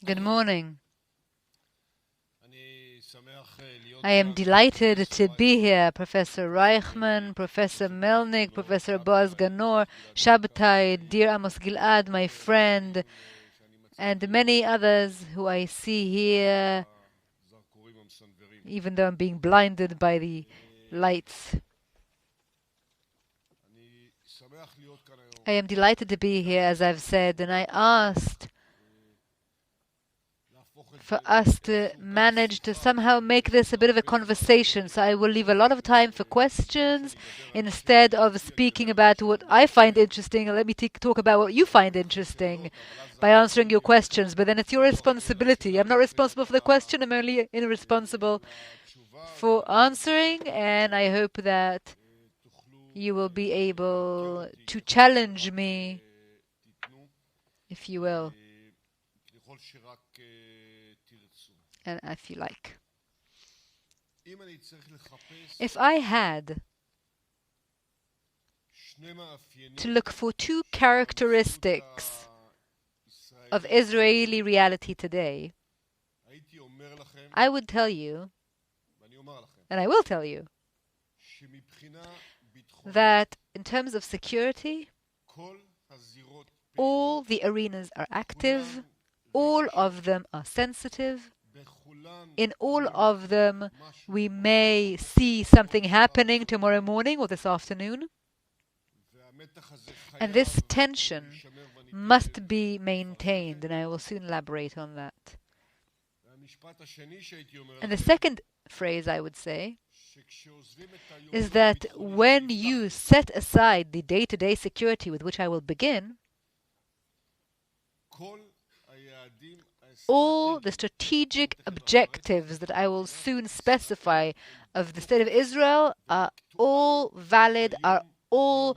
Good morning. I am delighted to be here, Professor Reichman, Professor Melnick, Professor Boaz Ganor, Shabtai, dear Amos Gilad, my friend, and many others who I see here, even though I'm being blinded by the lights. I am delighted to be here, as I've said, and I asked for us to manage to somehow make this a bit of a conversation. So I will leave a lot of time for questions instead of speaking about what I find interesting. Let me talk about what you find interesting by answering your questions. But then it's your responsibility. I'm not responsible for the question. I'm only responsible for answering. And I hope that you will be able to challenge me, if you will, and if you like. If I had to look for two characteristics of Israeli reality today, I would tell you, and I will tell you, that in terms of security, all the arenas are active, all of them are sensitive. In all of them, we may see something happening tomorrow morning or this afternoon. And this tension must be maintained, and I will soon elaborate on that. And the second phrase I would say is that when you set aside the day-to-day security with which I will begin, all the strategic objectives that I will soon specify of the State of Israel are all valid, are all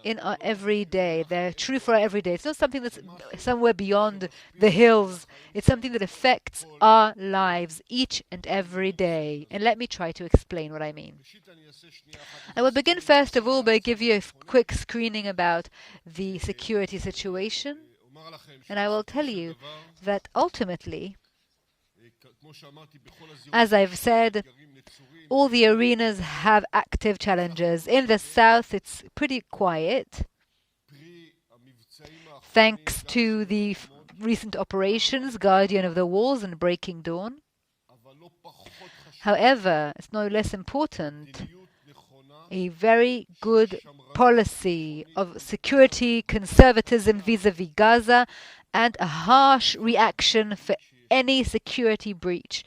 in our everyday. They're true for our everyday. It's not something that's somewhere beyond the hills. It's something that affects our lives each and every day. And let me try to explain what I mean. I will begin first of all by giving you a quick screening about the security situation. And I will tell you that ultimately, as I've said, all the arenas have active challenges. In the south, it's pretty quiet, thanks to the recent operations, Guardian of the Walls and Breaking Dawn. However, it's no less important, a very good policy of security conservatism vis-à-vis Gaza and a harsh reaction for any security breach,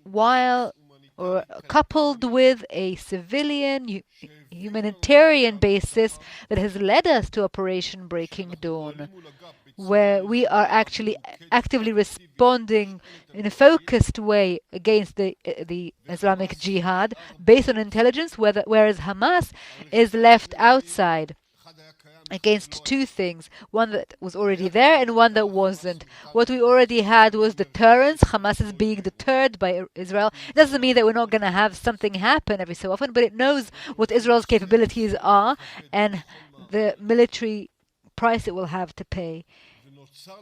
while or coupled with a civilian humanitarian basis that has led us to Operation Breaking Dawn, where we are actually actively responding in a focused way against the Islamic Jihad based on intelligence, whereas Hamas is left outside against two things, one that was already there and one that wasn't. What we already had was deterrence. Hamas is being deterred by Israel. It doesn't mean that we're not going to have something happen every so often, but it knows what Israel's capabilities are and the military price it will have to pay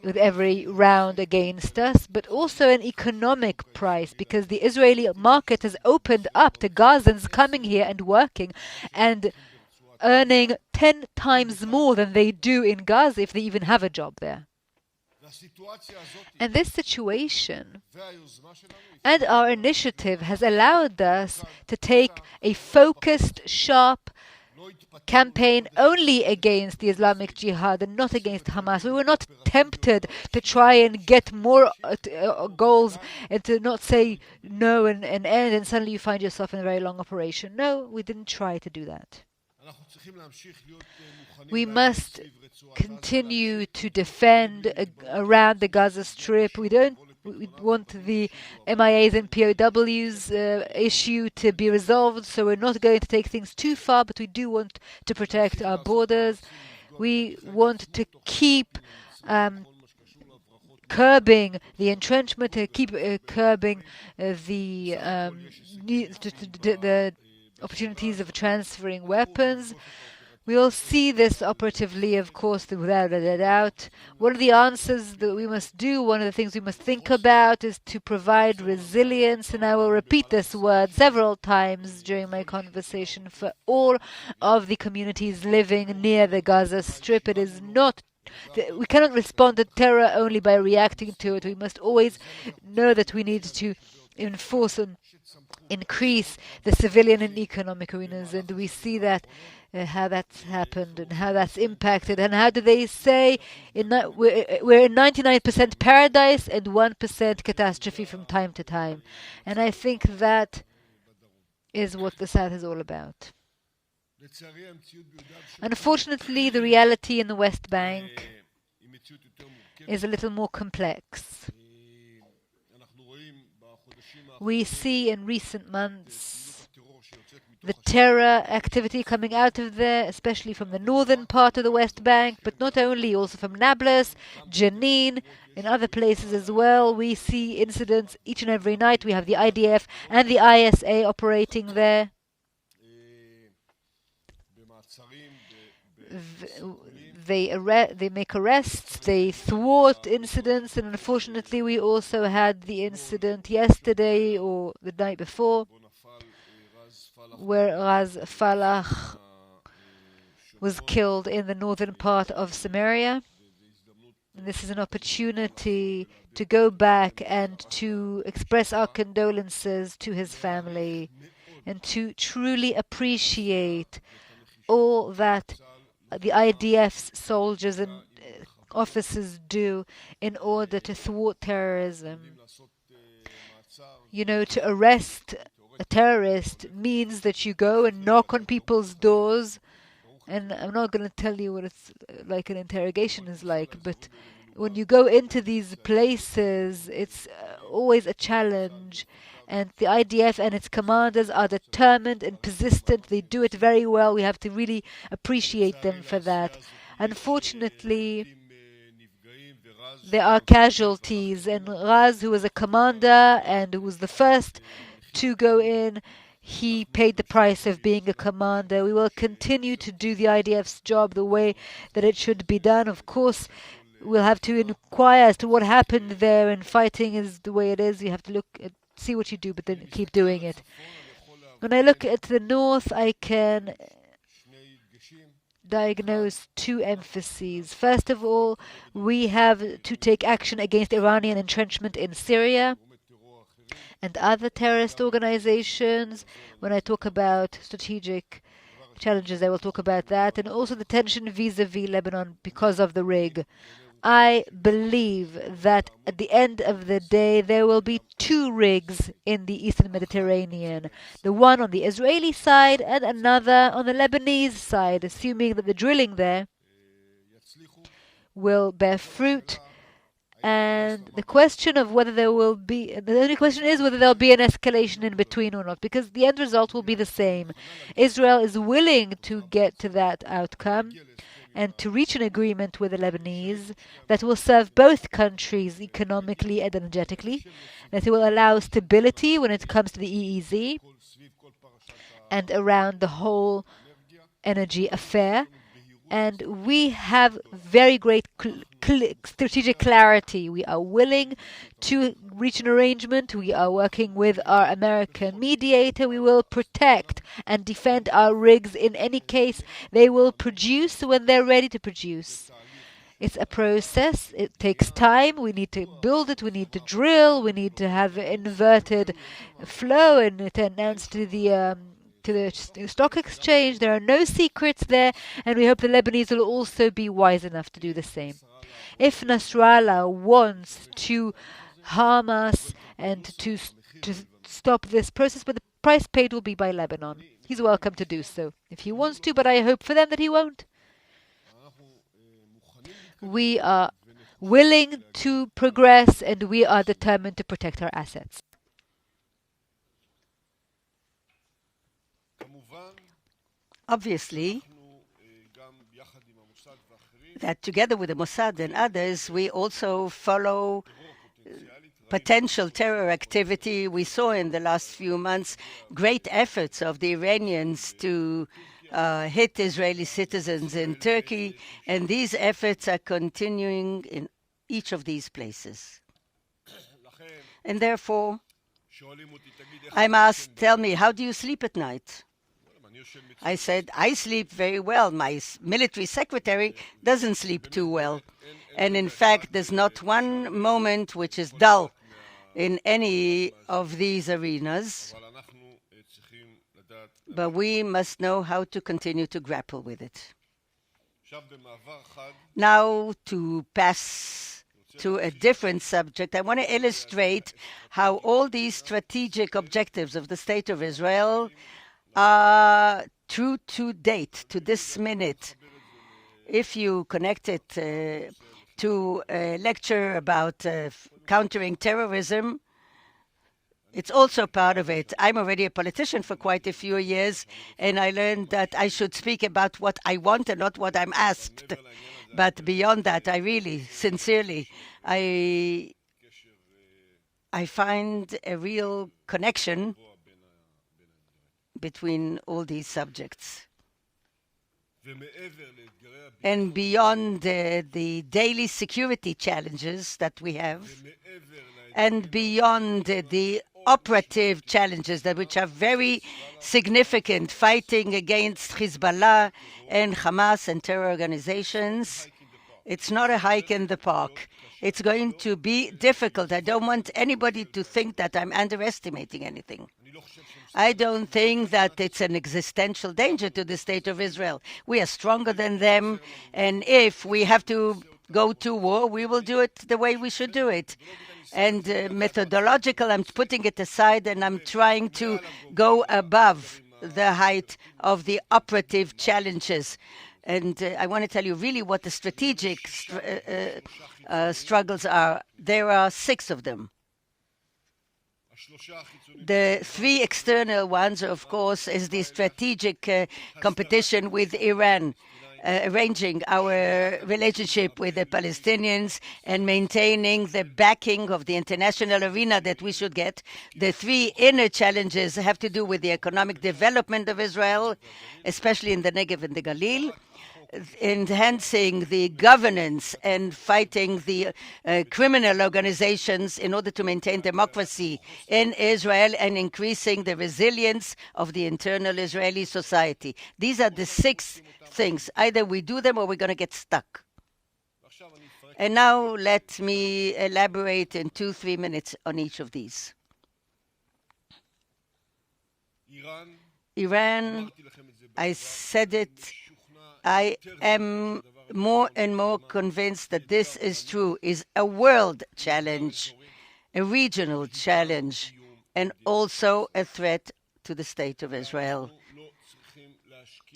with every round against us, but also an economic price, because the Israeli market has opened up to Gazans coming here and working and earning 10 times more than they do in Gaza if they even have a job there. And this situation and our initiative has allowed us to take a focused, sharp campaign only against the Islamic Jihad and not against Hamas. We were not tempted to try and get more goals and to not say no and end, and suddenly you find yourself in a very long operation. No, we didn't try to do that. We must continue to defend around the Gaza Strip. We want the MIAs and POWs issue to be resolved, so we're not going to take things too far, but we do want to protect our borders. We want to keep curbing the entrenchment, to keep curbing the opportunities of transferring weapons. We all see this operatively, of course, without a doubt. One of the answers that we must do, one of the things we must think about, is to provide resilience, and I will repeat this word several times during my conversation, for all of the communities living near the Gaza Strip. It is not we cannot respond to terror only by reacting to it. We must always know that we need to enforce and increase the civilian and economic arenas, and we see that how that's happened and how that's impacted, and how do they say we're in 99% paradise and 1% catastrophe from time to time. And I think that is what the South is all about. Unfortunately, the reality in the West Bank is a little more complex. We see in recent months the terror activity coming out of there, especially from the northern part of the West Bank, but not only, also from Nablus, Jenin, in other places as well. We see incidents each and every night. We have the IDF and the ISA operating there. They make arrests, they thwart incidents, and unfortunately we also had the incident yesterday or the night before where Raz Falach was killed in the northern part of Samaria. And this is an opportunity to go back and to express our condolences to his family and to truly appreciate all that the IDF's soldiers and officers do in order to thwart terrorism. You know, to arrest a terrorist means that you go and knock on people's doors, and I'm not going to tell you what it's like an interrogation is like, but when you go into these places, it's always a challenge. And the IDF and its commanders are determined and persistent. They do it very well. We have to really appreciate them for that. Unfortunately, there are casualties. And Raz, who was a commander and who was the first to go in, he paid the price of being a commander. We will continue to do the IDF's job the way that it should be done. Of course, we'll have to inquire as to what happened there, and fighting is the way it is. You have to see what you do, but then keep doing it. When I look at the north, I can diagnose two emphases. First of all, we have to take action against Iranian entrenchment in Syria and other terrorist organizations. When I talk about strategic challenges, I will talk about that, and also the tension vis-a-vis Lebanon because of the rig. I believe that at the end of the day, there will be two rigs in the Eastern Mediterranean, the one on the Israeli side and another on the Lebanese side, assuming that the drilling there will bear fruit. And the question of whether there will be, the only question is whether there will be an escalation in between or not, because the end result will be the same. Israel is willing to get to that outcome and to reach an agreement with the Lebanese that will serve both countries economically and energetically, that it will allow stability when it comes to the EEZ and around the whole energy affair. And we have very great strategic clarity. We are willing to reach an arrangement. We are working with our American mediator. We will protect and defend our rigs in any case. They will produce when they're ready to produce. It's a process. It takes time. We need to build it. We need to drill. We need to have inverted flow and it announced to the stock exchange. There are no secrets there, and we hope the Lebanese will also be wise enough to do the same. If Nasrallah wants to harm us and to stop this process, but the price paid will be by Lebanon. He's welcome to do so if he wants to, but I hope for them that he won't. We are willing to progress, and we are determined to protect our assets. Obviously, that together with the Mossad and others, we also follow potential terror activity. We saw in the last few months great efforts of the Iranians to hit Israeli citizens in Turkey, and these efforts are continuing in each of these places. And therefore, I'm asked, tell me, how do you sleep at night? I said, I sleep very well. My military secretary doesn't sleep too well. And in fact, there's not one moment which is dull in any of these arenas. But we must know how to continue to grapple with it. Now, to pass to a different subject, I want to illustrate how all these strategic objectives of the State of Israel are true to date, to this minute. If you connect it to a lecture about countering terrorism, it's also part of it. I'm already a politician for quite a few years, and I learned that I should speak about what I want and not what I'm asked. But beyond that, I really, sincerely, I find a real connection between all these subjects. And beyond the daily security challenges that we have, and beyond the operative challenges that which are very significant, fighting against Hezbollah and Hamas and terror organizations, it's not a hike in the park. It's going to be difficult. I don't want anybody to think that I'm underestimating anything. I don't think that it's an existential danger to the State of Israel. We are stronger than them, and if we have to go to war, we will do it the way we should do it. And methodological, I'm putting it aside, and I'm trying to go above the height of the operative challenges. And I want to tell you really what the strategic struggles are. There are 6 of them. The 3 external ones, of course, is the strategic competition with Iran, arranging our relationship with the Palestinians and maintaining the backing of the international arena that we should get. The 3 inner challenges have to do with the economic development of Israel, especially in the Negev and the Galil, enhancing the governance and fighting the criminal organizations in order to maintain democracy in Israel and increasing the resilience of the internal Israeli society. These are the 6 things. Either we do them or we're going to get stuck. And now let me elaborate in 2-3 minutes on each of these. Iran, I said it, I am more and more convinced that this is true, is a world challenge, a regional challenge, and also a threat to the State of Israel.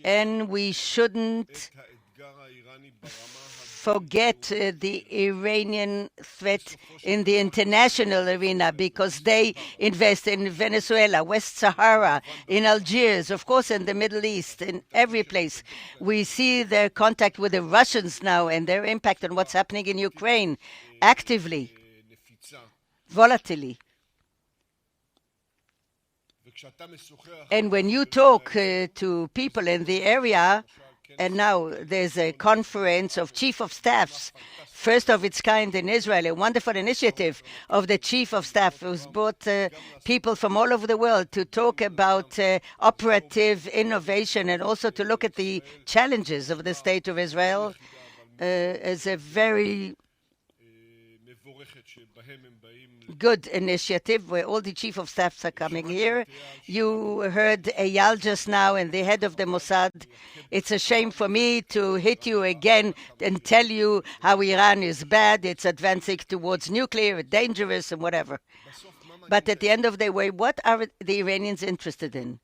And we shouldn't forget the Iranian threat in the international arena, because they invest in Venezuela, West Sahara, in Algiers, of course, in the Middle East, in every place. We see their contact with the Russians now and their impact on what's happening in Ukraine actively, volatilely. And when you talk to people in the area, and now there's a conference of chief of staffs, first of its kind in Israel, a wonderful initiative of the chief of staff, who's brought people from all over the world to talk about operative innovation and also to look at the challenges of the State of Israel as a very good initiative where all the chief of staffs are coming here. You heard Eyal just now and the head of the Mossad. It's a shame for me to hit you again and tell you how Iran is bad, it's advancing towards nuclear, dangerous and whatever. But at the end of the day, what are the Iranians interested in?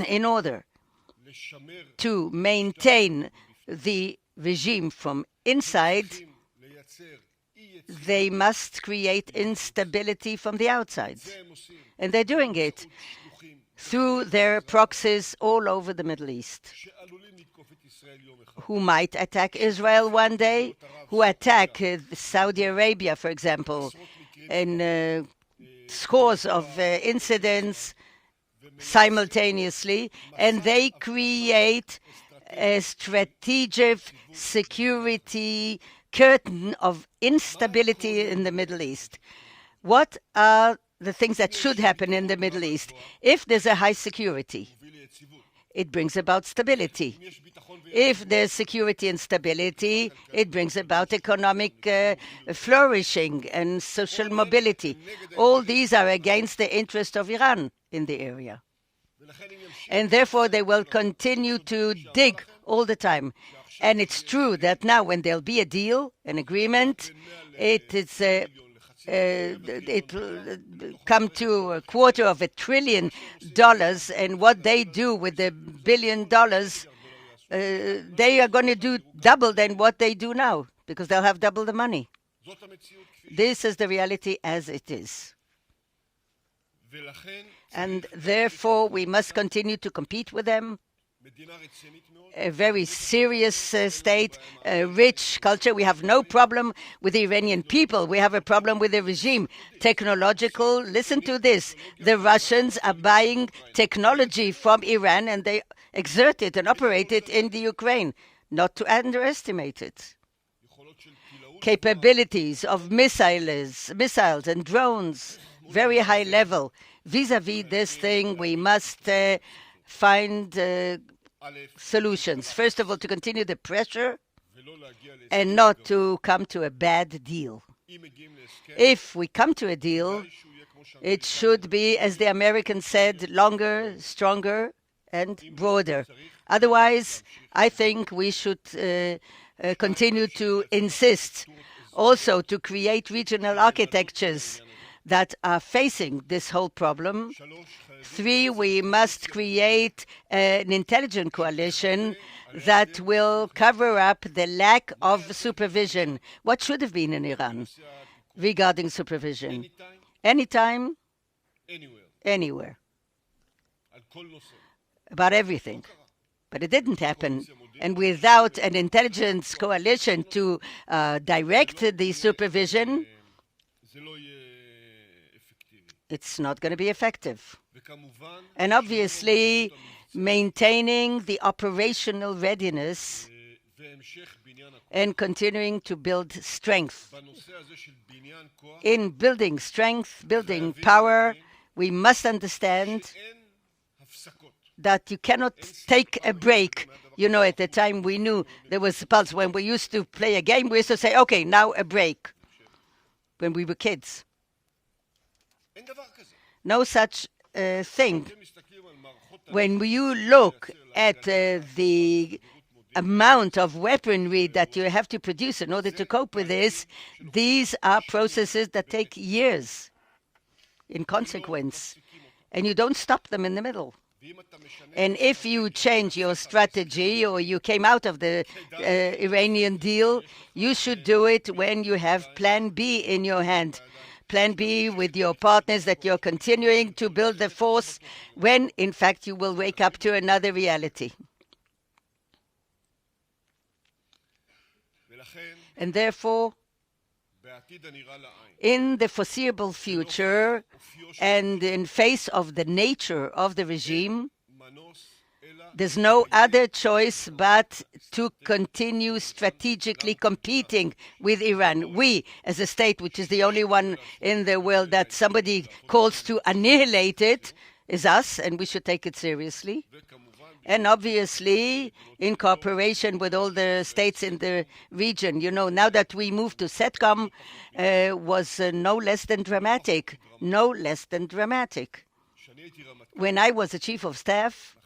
In order to maintain the regime from inside, they must create instability from the outside. And they're doing it through their proxies all over the Middle East, who might attack Israel one day, who attack Saudi Arabia, for example, and scores of incidents simultaneously, and they create a strategic security curtain of instability in the Middle East. What are the things that should happen in the Middle East? If there's a high security, it brings about stability. If there's security and stability, it brings about economic flourishing and social mobility. All these are against the interest of Iran in the area. And therefore, they will continue to dig all the time. And it's true that now when there'll be a deal, an agreement, it will come to $250 billion, and what they do with the $1 billion, they are going to do double than what they do now, because they'll have double the money. This is the reality as it is. And therefore, we must continue to compete with them. A very serious state, a rich culture. We have no problem with the Iranian people. We have a problem with the regime. Technological, listen to this. The Russians are buying technology from Iran and they exert it and operate it in the Ukraine. Not to underestimate it. Capabilities of missiles and drones, very high level. Vis-a-vis this thing, we must find solutions. First of all, to continue the pressure and not to come to a bad deal. If we come to a deal, it should be, as the Americans said, longer, stronger, and broader. Otherwise, I think we should continue to insist also to create regional architectures that are facing this whole problem. 3, we must create an intelligent coalition that will cover up the lack of supervision. What should have been in Iran regarding supervision? Anytime, anywhere, about everything. But it didn't happen. And without an intelligence coalition to direct the supervision, it's not going to be effective. And obviously, maintaining the operational readiness and continuing to build strength. In building strength, building power, we must understand that you cannot take a break. You know, at the time we knew there was a pulse. When we used to play a game, we used to say, okay, now a break, when we were kids. No such thing. When you look at the amount of weaponry that you have to produce in order to cope with this, these are processes that take years in consequence, and you don't stop them in the middle. And if you change your strategy or you came out of the Iranian deal, you should do it when you have Plan B in your hand. Plan B with your partners, that you're continuing to build the force when, in fact, you will wake up to another reality. And therefore, in the foreseeable future and in face of the nature of the regime, there's no other choice but to continue strategically competing with Iran. We, as a state, which is the only one in the world that somebody calls to annihilate it, is us, and we should take it seriously. And obviously, in cooperation with all the states in the region. You know, now that we moved to CETCOM, was no less than dramatic. No less than dramatic. When I was the chief of staff,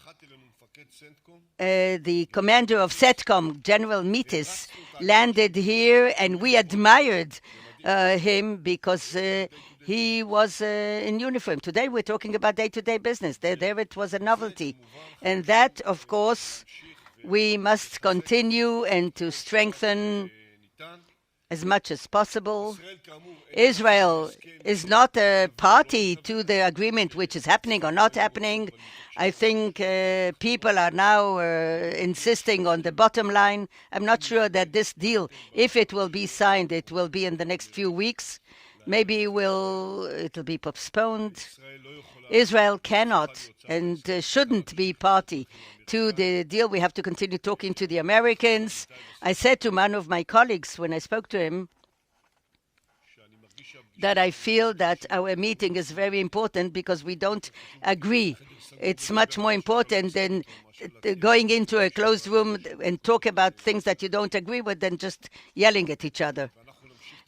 the commander of CETCOM, General Mitis, landed here, and we admired him because he was in uniform. Today we're talking about day-to-day business. There it was a novelty. And that, of course, we must continue and to strengthen as much as possible. Israel is not a party to the agreement which is happening or not happening. I think people are now insisting on the bottom line. I'm not sure that this deal, if it will be signed, it will be in the next few weeks. maybe it'll be postponed. Israel cannot and shouldn't be party to the deal. We have to continue talking to the Americans. I said to one of my colleagues when I spoke to him that I feel that our meeting is very important because we don't agree. It's much more important than going into a closed room and talk about things that you don't agree with than just yelling at each other.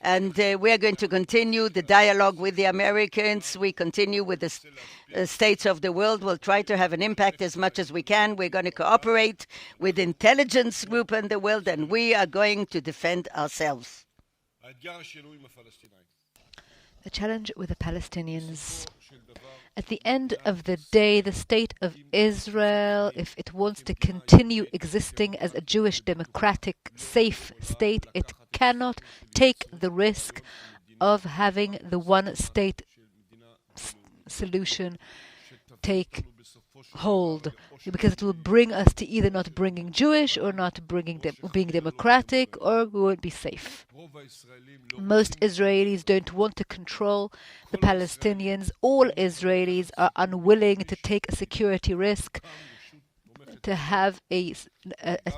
And we are going to continue the dialogue with the Americans. We continue with the states of the world. We'll try to have an impact as much as we can. We're going to cooperate with the intelligence group in the world, and we are going to defend ourselves. The challenge with the Palestinians. At the end of the day, the state of Israel, if it wants to continue existing as a Jewish, democratic, safe state, it cannot take the risk of having the one-state solution take hold, because it will bring us to either not bringing Jewish or not being democratic, or we won't be safe. Most Israelis don't want to control the Palestinians. All Israelis are unwilling to take a security risk, to have a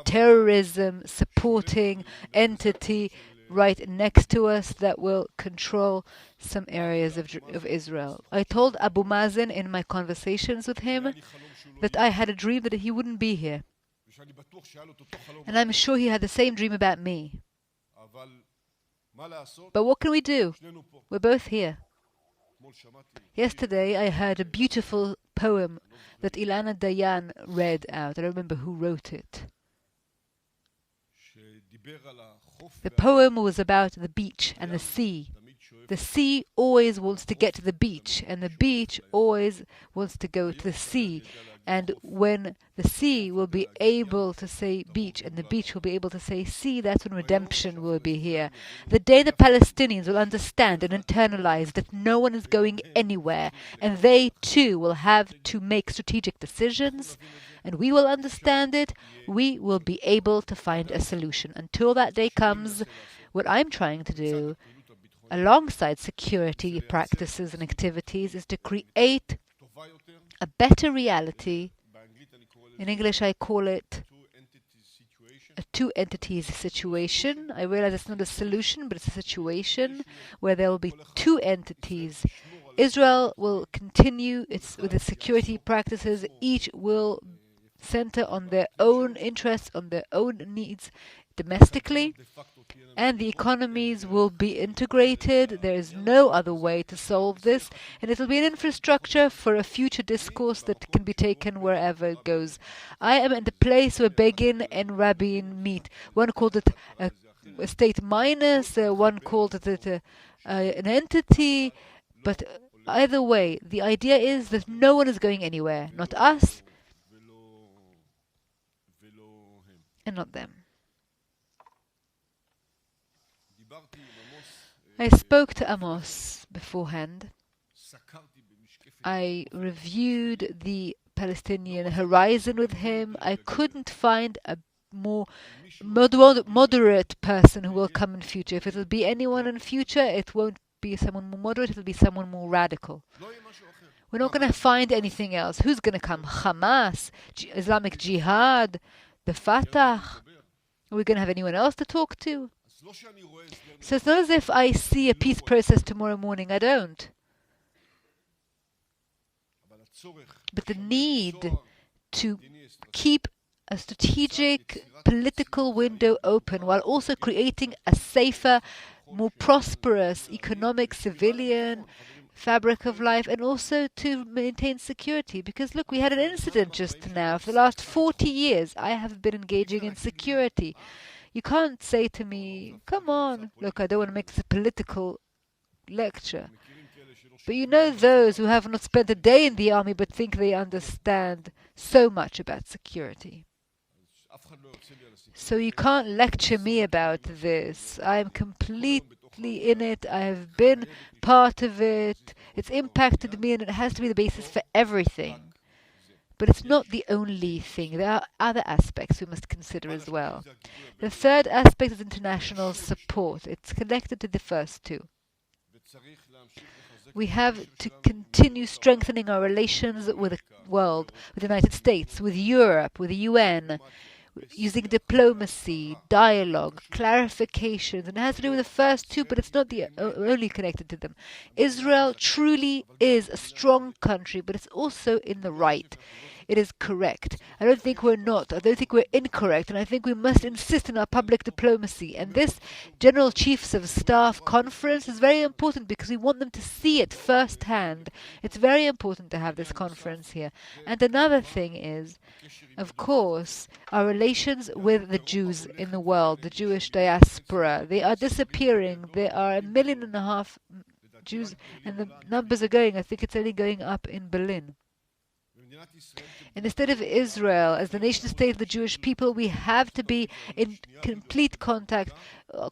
terrorism supporting entity right next to us that will control some areas of Israel. I told Abu Mazen in my conversations with him that I had a dream that he wouldn't be here. And I'm sure he had the same dream about me. But what can we do? We're both here. Yesterday I heard a beautiful poem that Ilana Dayan read out. I don't remember who wrote it. The poem was about the beach and the sea. The sea always wants to get to the beach, and the beach always wants to go to the sea. And when the sea will be able to say beach, and the beach will be able to say sea, that's when redemption will be here. The day the Palestinians will understand and internalize that no one is going anywhere, and they too will have to make strategic decisions, and we will understand it, we will be able to find a solution. Until that day comes, what I'm trying to do, alongside security practices and activities, is to create a better reality. In English, I call it a two-entities situation. I realize it's not a solution, but it's a situation where there will be two entities. Israel will continue with its security practices. Each will center on their own interests, on their own needs domestically, and the economies will be integrated. There is no other way to solve this, and it will be an infrastructure for a future discourse that can be taken wherever it goes. I am at the place where Begin and Rabin meet. One called it a state minus, one called it an entity, but either way, the idea is that no one is going anywhere, not us and not them. I spoke to Amos beforehand. I reviewed the Palestinian horizon with him. I couldn't find a more moderate person who will come in future. If it'll be anyone in future, it won't be someone more moderate, it'll be someone more radical. We're not going to find anything else. Who's going to come? Hamas, Islamic Jihad, the Fatah? Are we going to have anyone else to talk to? So it's not as if I see a peace process tomorrow morning. I don't. But the need to keep a strategic political window open while also creating a safer, more prosperous economic, civilian fabric of life, and also to maintain security. Because look, we had an incident just now. For the last 40 years, I have been engaging in security. You can't say to me, come on, look, I don't want to make this a political lecture. But you know those who have not spent a day in the army but think they understand so much about security. So you can't lecture me about this. I am completely in it. I have been part of it. It's impacted me, and it has to be the basis for everything. But it's not the only thing. There are other aspects we must consider as well. The third aspect is international support. It's connected to the first two. We have to continue strengthening our relations with the world, with the United States, with Europe, with the UN, using diplomacy, dialogue, clarifications, and it has to do with the first two, but it's not the only connected to them. Israel truly is a strong country, but it's also in the right. It is correct. I don't think we're not. I don't think we're incorrect. And I think we must insist on our public diplomacy. And this General Chiefs of Staff conference is very important because we want them to see it firsthand. It's very important to have this conference here. And another thing is, of course, our relations with the Jews in the world, the Jewish diaspora. They are disappearing. There are 1.5 million Jews, and the numbers are going. I think it's only going up in Berlin. And instead of Israel as the nation state of the Jewish people, we have to be in complete contact,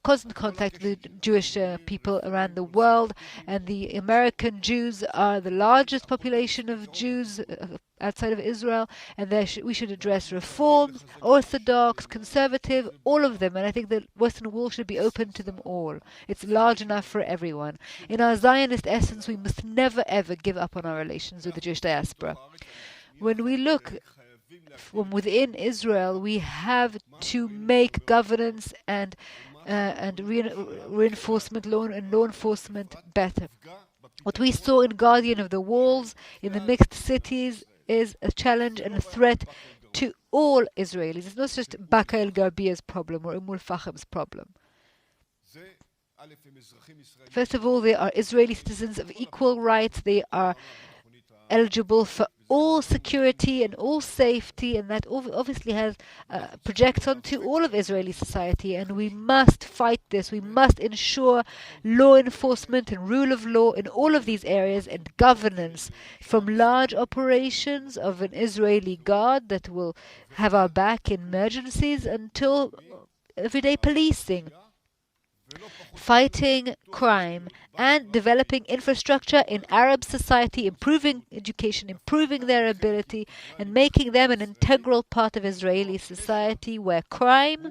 constant contact with the Jewish people around the world. And the American Jews are the largest population of Jews outside of Israel, and we should address reforms, Orthodox, conservative, all of them. And I think the Western Wall should be open to them all. It's large enough for everyone. In our Zionist essence, we must never ever give up on our relations with the Jewish diaspora. When we look from within Israel, we have to make governance and reinforcement law and law enforcement better. What we saw in Guardian of the Walls, in the mixed cities, is a challenge and a threat to all Israelis. It's not just Baka el-Garbiya's problem or Fahim's problem. First of all, they are Israeli citizens of equal rights. They are eligible for all security and all safety, and that obviously has projects onto all of Israeli society, and we must fight this. We must ensure law enforcement and rule of law in all of these areas, and governance, from large operations of an Israeli guard that will have our back in emergencies until everyday policing, fighting crime, and developing infrastructure in Arab society, improving education, improving their ability, and making them an integral part of Israeli society where crime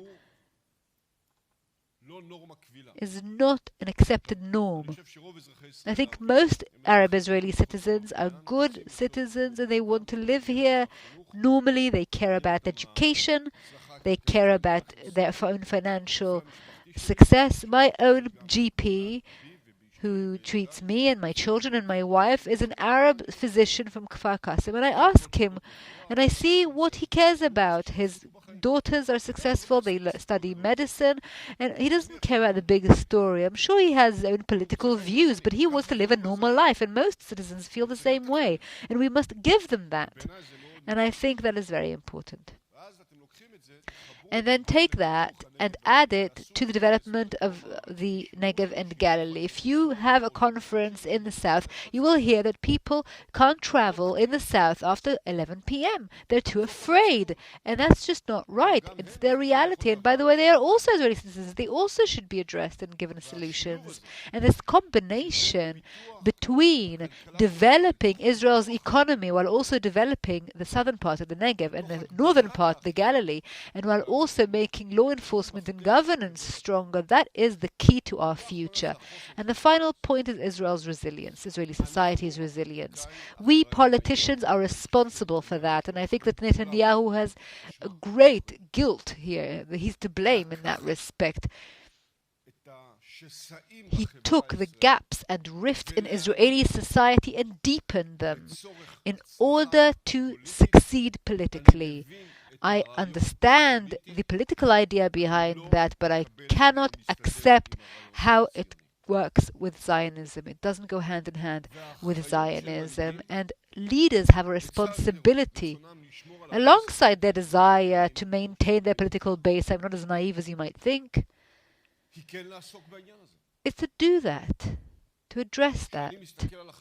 is not an accepted norm. I think most Arab Israeli citizens are good citizens and they want to live here normally. They care about education, they care about their own financial success. My own GP, who treats me and my children and my wife, is an Arab physician from Kfar Qasim, and I ask him and I see what he cares about. His daughters are successful, they study medicine, and he doesn't care about the bigger story. I'm sure he has his own political views, but he wants to live a normal life, and most citizens feel the same way, and we must give them that. And I think that is very important. And then take that and add it to the development of the Negev and Galilee. If you have a conference in the south, you will hear that people can't travel in the south after 11 p.m. They're too afraid. And that's just not right. It's their reality. And by the way, they are also Israeli citizens. They also should be addressed and given solutions. And this combination between developing Israel's economy while also developing the southern part of the Negev and the northern part, the Galilee, and while also making law enforcement and governance stronger, that is the key to our future. And the final point is Israel's resilience, Israeli society's resilience. We politicians are responsible for that, and I think that Netanyahu has a great guilt here. He's to blame in that respect. He took the gaps and rifts in Israeli society and deepened them in order to succeed politically. I understand the political idea behind that, but I cannot accept how it works with Zionism. It doesn't go hand in hand with Zionism, and leaders have a responsibility alongside their desire to maintain their political base. I'm not as naive as you might think. It's to do that, to address that.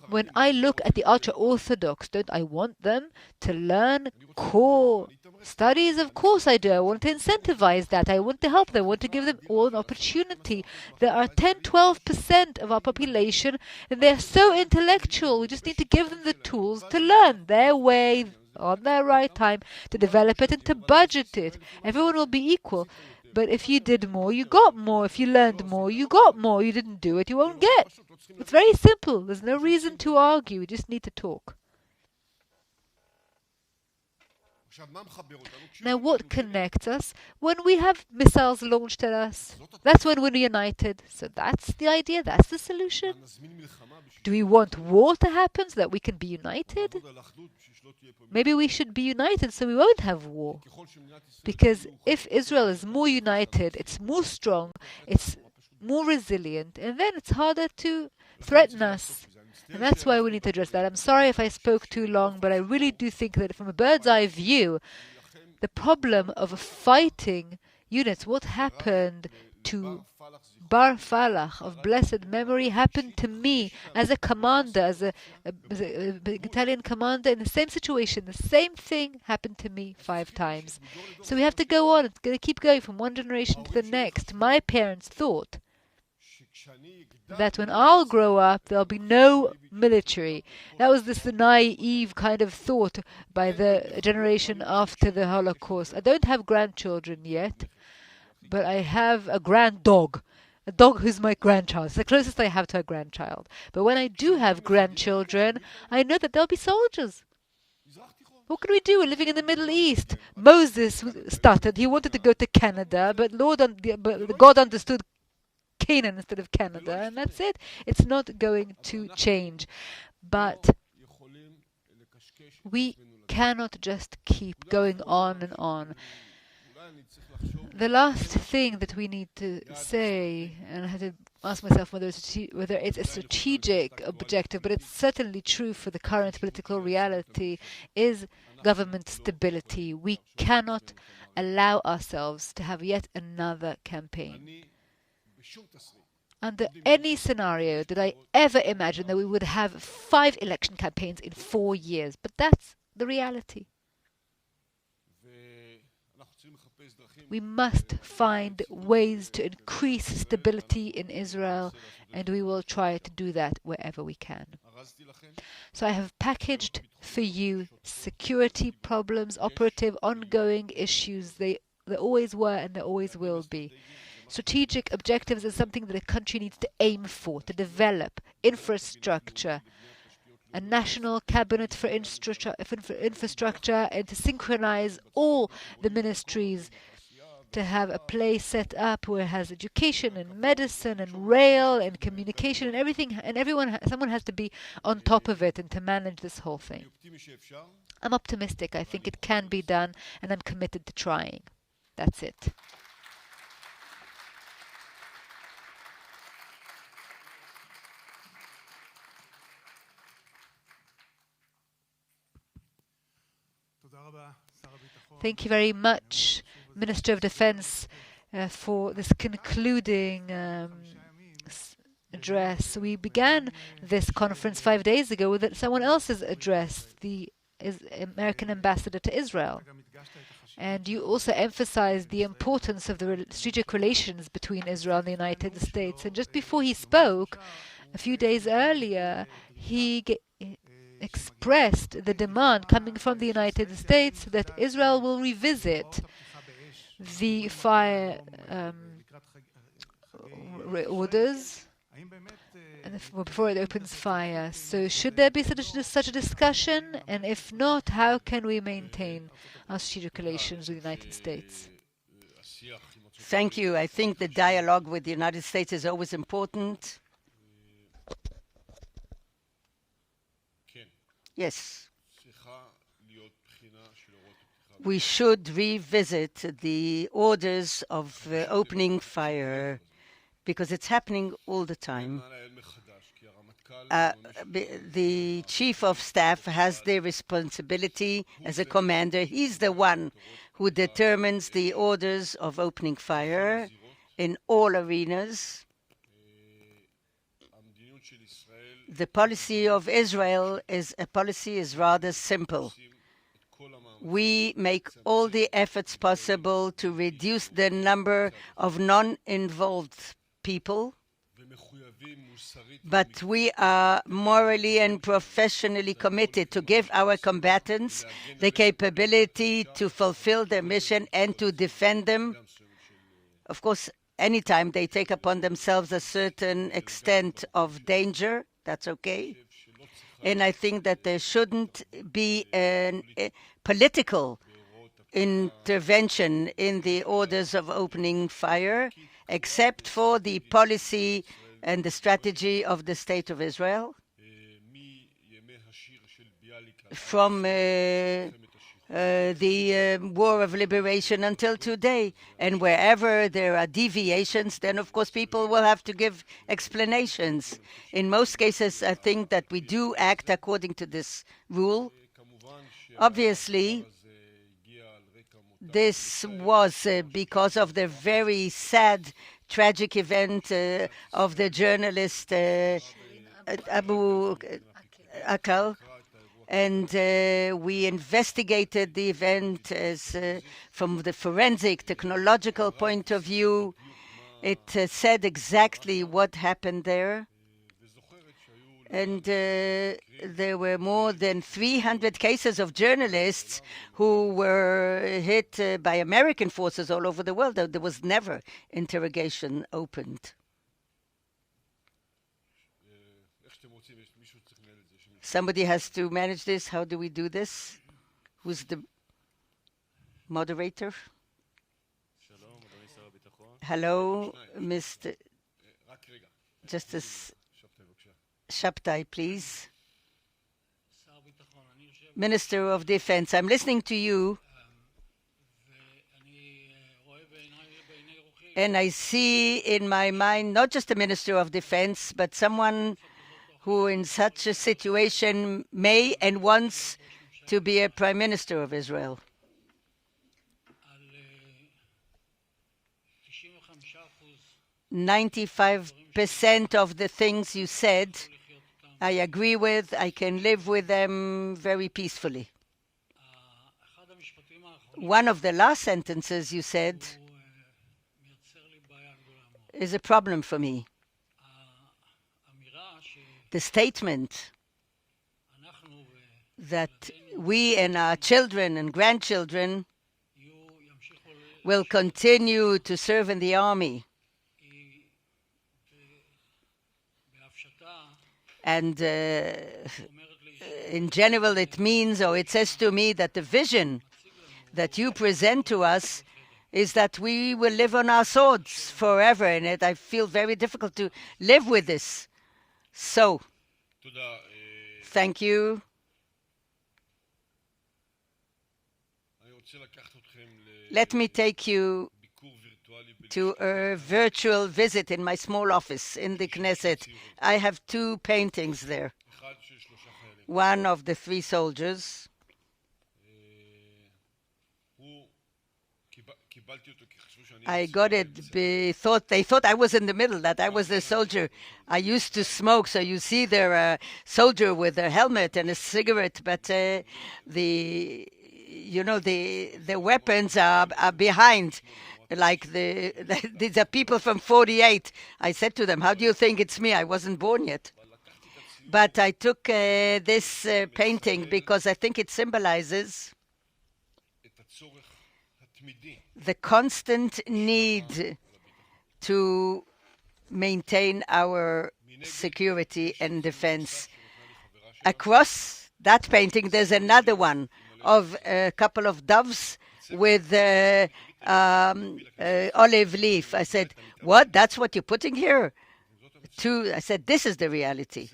When I look at the ultra-Orthodox, don't I want them to learn core studies? Of course I do. I want to incentivize that. I want to help them. I want to give them all an opportunity. There are 10-12% of our population, and they're so intellectual. We just need to give them the tools to learn their way, on their right time, to develop it and to budget it. Everyone will be equal. But if you did more, you got more. If you learned more, you got more. You didn't do it, you won't get. It's very simple. There's no reason to argue. We just need to talk. Now, what connects us? When we have missiles launched at us, that's when we're united. So that's the idea, that's the solution. Do we want war to happen so that we can be united? Maybe we should be united so we won't have war. Because if Israel is more united, it's more strong, it's more resilient, and then it's harder to threaten us. And that's why we need to address that. I'm sorry if I spoke too long, but I really do think that from a bird's eye view, the problem of fighting units, what happened to Bar Falach of blessed memory, happened to me as a commander, as a battalion commander in the same situation. The same thing happened to me 5 times. So we have to go on. It's going to keep going from one generation to the next. My parents thought that when I'll grow up, there'll be no military. That was this naive kind of thought by the generation after the Holocaust. I don't have grandchildren yet, but I have a grand dog. A dog who's my grandchild. It's the closest I have to a grandchild. But when I do have grandchildren, I know that they'll be soldiers. What can we do? We're living in the Middle East. Moses started. He wanted to go to Canada, but God understood Canaan instead of Canada, and that's it. It's not going to change. But we cannot just keep going on and on. The last thing that we need to say, and I had to ask myself whether it's a strategic objective, but it's certainly true for the current political reality, is government stability. We cannot allow ourselves to have yet another campaign. Under any scenario did I ever imagine that we would have 5 election campaigns in 4 years, but that's the reality. We must find ways to increase stability in Israel, and we will try to do that wherever we can. So I have packaged for you security problems, operative, ongoing issues. They always were and there always will be. Strategic objectives is something that a country needs to aim for, to develop infrastructure, a national cabinet for infrastructure, and to synchronize all the ministries, to have a place set up where it has education and medicine and rail and communication and everything, and someone has to be on top of it and to manage this whole thing. I'm optimistic. I think it can be done, and I'm committed to trying. That's it. Thank you very much, Minister of Defense, for this concluding address. We began this conference 5 days ago with someone else's address, the American ambassador to Israel. And you also emphasized the importance of the strategic relations between Israel and the United States. And just before he spoke, a few days earlier, he expressed the demand coming from the United States that Israel will revisit the fire orders before it opens fire. So should there be such a discussion? And if not, how can we maintain our strategic relations with the United States? Thank you. I think the dialogue with the United States is always important. Yes. We should revisit the orders of opening fire because it's happening all the time. The chief of staff has the responsibility as a commander. He's the one who determines the orders of opening fire in all arenas. The policy of Israel is rather simple. We make all the efforts possible to reduce the number of non-involved people, but we are morally and professionally committed to give our combatants the capability to fulfill their mission and to defend them Of course, anytime they take upon themselves a certain extent of danger, that's okay. And I think that there shouldn't be a political intervention in the orders of opening fire, except for the policy and the strategy of the State of Israel. From the War of Liberation until today. And wherever there are deviations, then of course people will have to give explanations. In most cases, I think that we do act according to this rule. Obviously, this was because of the very sad, tragic event of the journalist Abu Akal. And we investigated the event as from the forensic, technological point of view. It said exactly what happened there. And there were more than 300 cases of journalists who were hit by American forces all over the world. There was never interrogation opened. Somebody has to manage this. How do we do this? Who's the moderator? Hello, Mr. Justice Shabtai, please. Minister of Defense, I'm listening to you. And I see in my mind not just a Minister of Defense, but someone who in such a situation may and wants to be a Prime Minister of Israel. 95% of the things you said, I agree with. I can live with them very peacefully. One of the last sentences you said is a problem for me. The statement that we and our children and grandchildren will continue to serve in the army. And in general, it means, or it says to me, that the vision that you present to us is that we will live on our swords forever. And I feel very difficult to live with this. So, thank you. Let me take you to a virtual visit in my small office in the Knesset. I have two paintings there. One of the three soldiers. I got it. They thought I was in the middle, that I was the soldier. I used to smoke, so you see there a soldier with a helmet and a cigarette, but the weapons are behind. Like these are people from 48. I said to them, how do you think it's me? I wasn't born yet. But I took this painting because I think it symbolizes the constant need to maintain our security and defense. Across that painting, there's another one of a couple of doves with olive leaf. I said, what? That's what you're putting here? I said, this is the reality.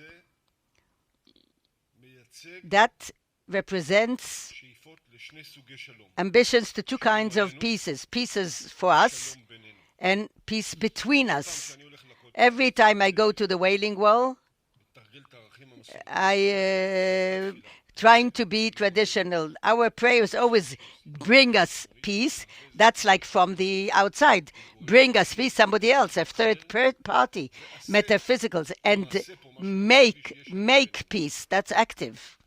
That represents ambitions to two kinds of pieces. Pieces for us and peace between us. Every time I go to the Wailing Wall, I trying to be traditional. Our prayers always bring us peace. That's like from the outside. Bring us peace, somebody else, a third party, metaphysicals, and make peace. That's active.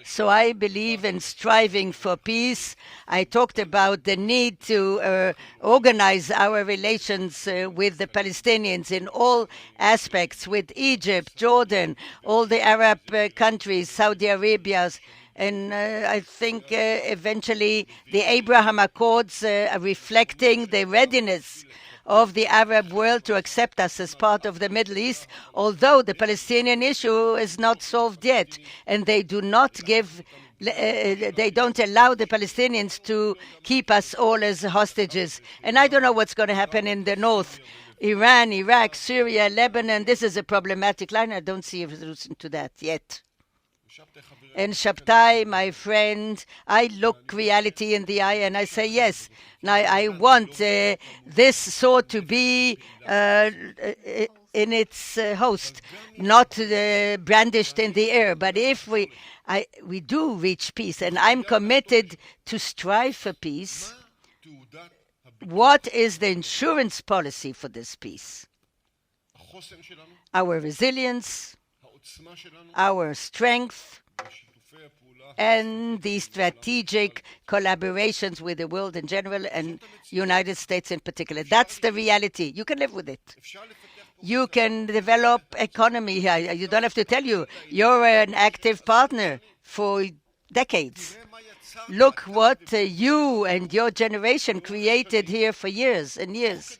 So I believe in striving for peace. I talked about the need to organize our relations with the Palestinians in all aspects, with Egypt, Jordan, all the Arab countries, Saudi Arabia, And I think eventually the Abraham Accords are reflecting the readiness of the Arab world to accept us as part of the Middle East, although the Palestinian issue is not solved yet, and they do not give they don't allow the Palestinians to keep us all as hostages. And I don't know what's going to happen in the north. Iran, Iraq, Syria, Lebanon, this is a problematic line. I don't see a solution to that yet. And Shabtai, my friend, I look reality in the eye and I say, yes, now I want this sword to be in its host, not brandished in the air. But if we do reach peace, and I'm committed to strive for peace, what is the insurance policy for this peace? Our resilience, our strength, and the strategic collaborations with the world in general and United States in particular. That's the reality. You can live with it. You can develop economy here. You don't have to tell you. You're an active partner for decades. Look what you and your generation created here for years and years.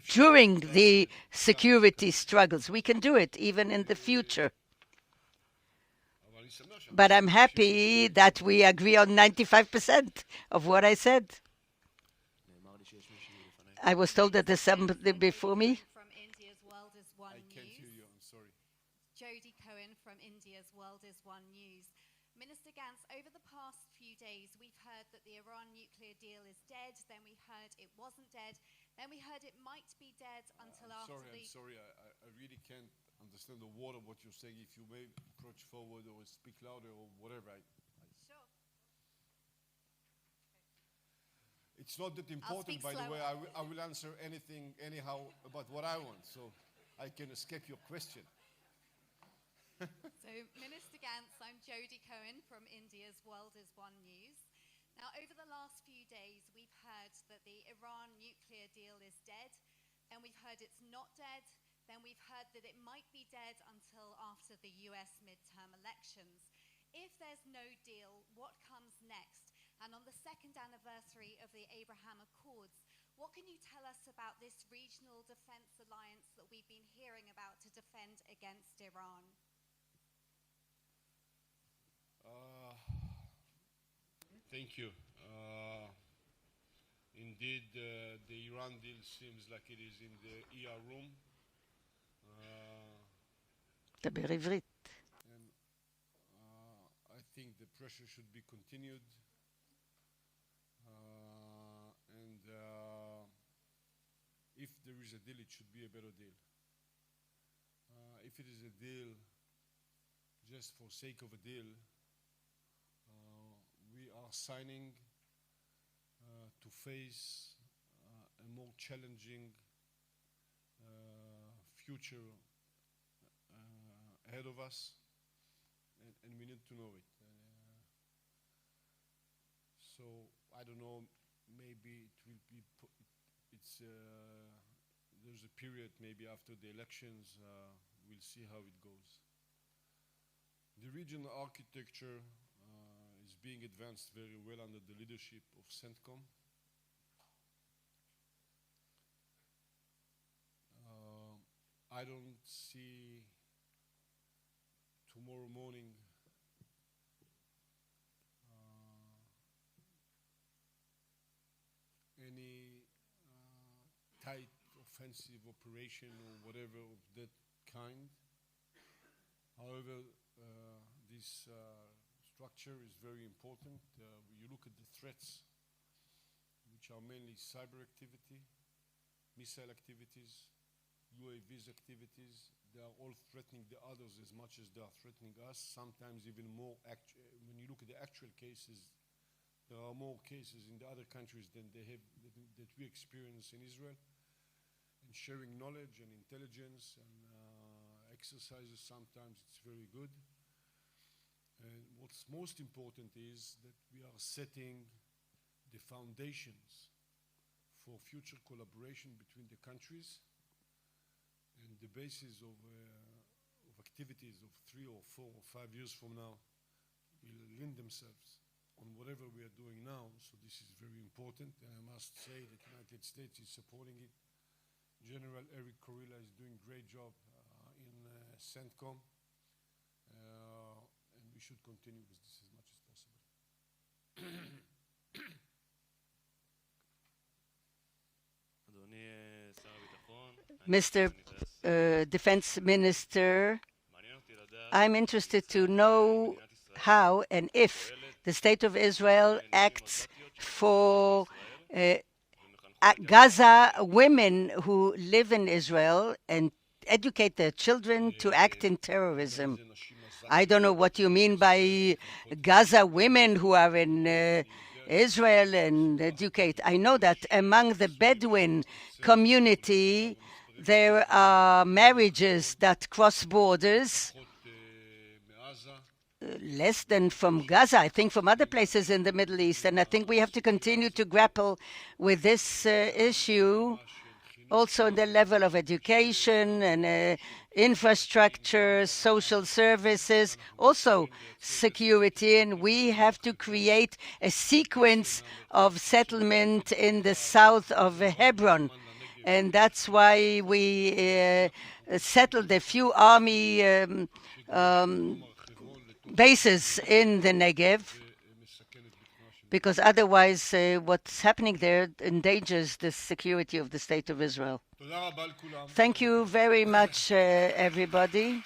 During the security struggles. We can do it even in the future. But I'm happy that we agree on 95% of what I said. I was told that there's somebody before me. From India's World is One I can't News. hear you, I'm sorry. Jody Cohen from India's World is One News. Minister Gantz, over the past few days, we've heard that the Iran nuclear deal is dead, then we heard it wasn't dead, then we heard it might be dead until after I'm sorry, I really can't understand the word of what you're saying. If you may approach forward or speak louder or whatever. Sure. It's not that important, by the way. I will answer anything, anyhow, about what I want, so I can escape your question. So, Minister Gantz, I'm Jody Cohen from India's World is One News. Now, over the last few days, we've heard that the Iran nuclear deal is dead, then we've heard it's not dead, then we've heard that it might be dead until after the US midterm elections. If there's no deal, what comes next? And on the second anniversary of the Abraham Accords, what can you tell us about this regional defense alliance that we've been hearing about to defend against Iran? Thank you. Indeed, the Iran deal seems like it is in the ER room. דבר עברית. And I think the pressure should be continued. And if there is a deal, it should be a better deal. If it is a deal just for sake of a deal, we are signing to face a more challenging future ahead of us, and we need to know it. So I don't know. Maybe it will be. There's a period maybe after the elections. We'll see how it goes. The regional architecture is being advanced very well under the leadership of CENTCOM. I don't see tomorrow morning any tight offensive operation or whatever of that kind. However, this structure is very important. You look at the threats, which are mainly cyber activity, missile activities, UAVs activities. They are all threatening the others as much as they are threatening us, sometimes even more. When you look at the actual cases, there are more cases in the other countries than they have that we experience in Israel. And sharing knowledge and intelligence and exercises, sometimes it's very good. And what's most important is that we are setting the foundations for future collaboration between the countries, and the basis of activities of 3 or 4 or 5 years from now will lend themselves on whatever we are doing now. So this is very important, and I must say that the United States is supporting it. General Eric Corilla is doing a great job in CENTCOM, and we should continue with this as much as possible. Mr. Defense Minister, I'm interested to know how and if the State of Israel acts for Gaza women who live in Israel and educate their children to act in terrorism. I don't know what you mean by Gaza women who are in Israel and educate. I know that among the Bedouin community, there are marriages that cross borders, less than from Gaza, I think from other places in the Middle East. And I think we have to continue to grapple with this issue, also on the level of education and infrastructure, social services, also security. And we have to create a sequence of settlement in the south of Hebron. And that's why we settled a few army bases in the Negev, because otherwise what's happening there endangers the security of the State of Israel. Thank you very much, everybody.